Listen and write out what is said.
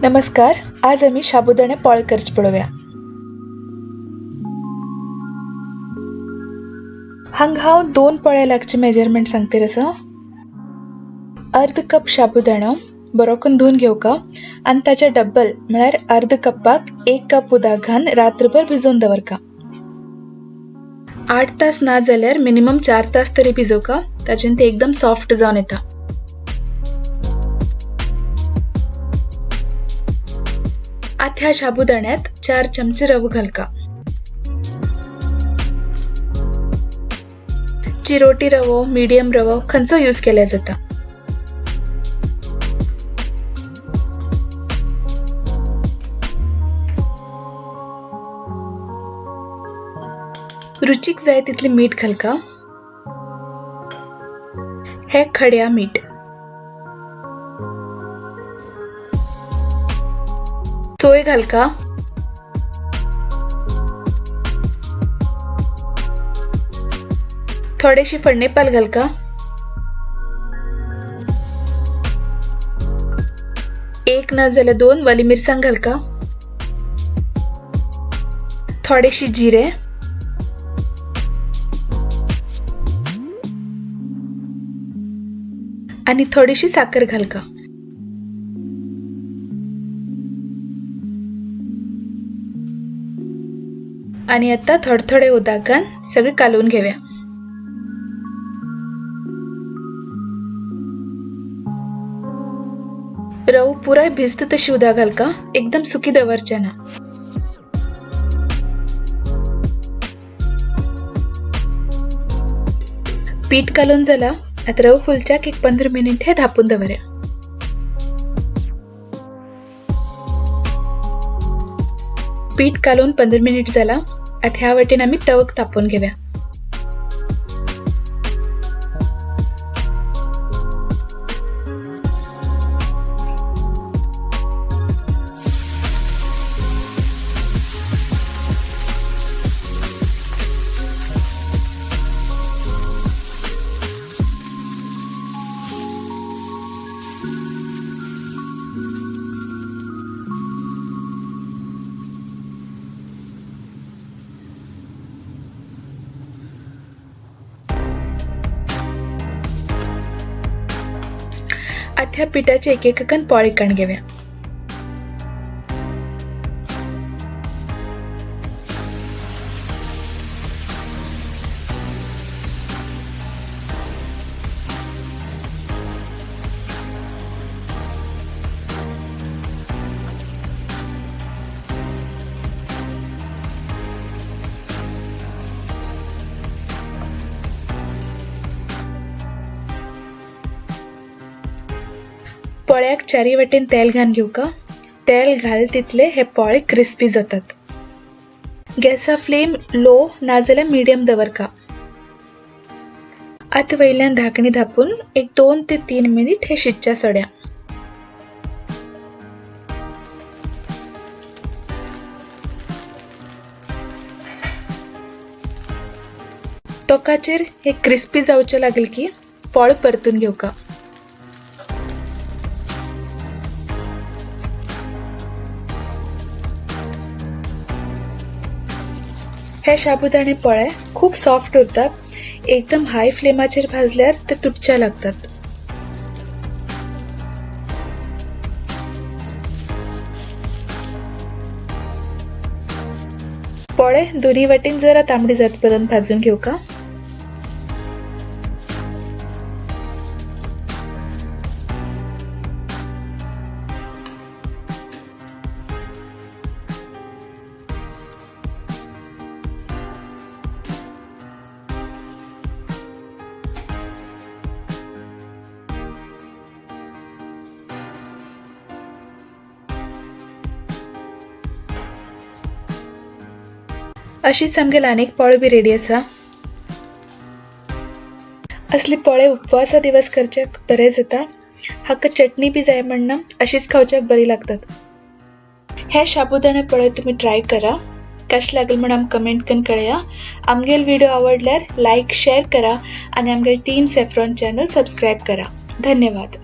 नमस्कार. आज आम्ही साबुदाणे पोळे करचे पळोवया. हांगा हांव 2 पोळे लागचे मेजरमेंट सांगते आसा. अर्ध कप साबुदाणो बरो करून धुवन घेवका आनी ताचे डबल म्हळ्यार अर्ध कपाक 1 कप उदक घालून रात्रभर भिजोवन दवरका. 8 तास ना जाल्यार मिनिमम 4 तास तरी भिजोवका. ताचेन ते एकदम सॉफ्ट जावन येता. आता ह्या साबुदाण्यात 4 चमचे रवो घालका. चिरोटी रवो, मीडियम रवो खंयचो यूज केल्या जाता. रुचीक जाय तितले मीठ घालका. हे खड्या मीठ. सोय घालका. थोडेशी फडणेपाल घालका. एक ना जाल्यार 2 वली मिरसांग घालका. थोडेशी जिरे आणि थोडीशी साखर घालका. आणि आता थोडे उदक घालून सगळे कालवून घेऊया. रवो पुराय भिजता तशी उदक घालका. एकदम सुकी दवरचे ना. पीठ कालवून जाला. आता रवो फुलच्याक 15 मिनिट हे धापून दवरया. पीठ कालवून 15 मिनिट जाला. आता ह्या वाटेन आम्ही तवक तापून घेऊया. आता ह्या पिठाचे एक कण पोळे करून घेऊया. पोळ्याक चारी वाटेन तेल घालून घेवका. तेल घाल तितले हे पोळे क्रिस्पी जातात. गॅसा फ्लेम लो ना जाल्यार मीडियम दवरका. आता वयल्यान धाकणी धापून 2 ते 3 मिनिट हे शिजच्या सोड्या. तोकाचेर हे क्रिस्पी जावचे लागले की पोळे परतून घेवका. हे साबुदाणे पोळे खूप सॉफ्ट उरतात. एकदम हाय फ्लेमाचेर भाजल्यार ते तुटच्या लागतात. पोळे दोन्ही वाटेन जरा तांबडी जातपर्यंत भाजून घेवका. अशीच आमगे आनेक पोळे बी रेडी आसा. असले पोळे उपवासा दिवस करच्याक बरे जाता. हाका चटणी बी जाय म्हणना अशीच खावच्याक बरी लागतात. हे साबुदाणे पोळे तुम्ही ट्राय करा. कश लागल म्हणून आमकां कमेंट करून कळया. आमगेल व्हिडिओ आवडल्यार लाईक शेअर करा आणि आमगे टीम सॅफ्रॉन चॅनल सबस्क्राईब करा. धन्यवाद.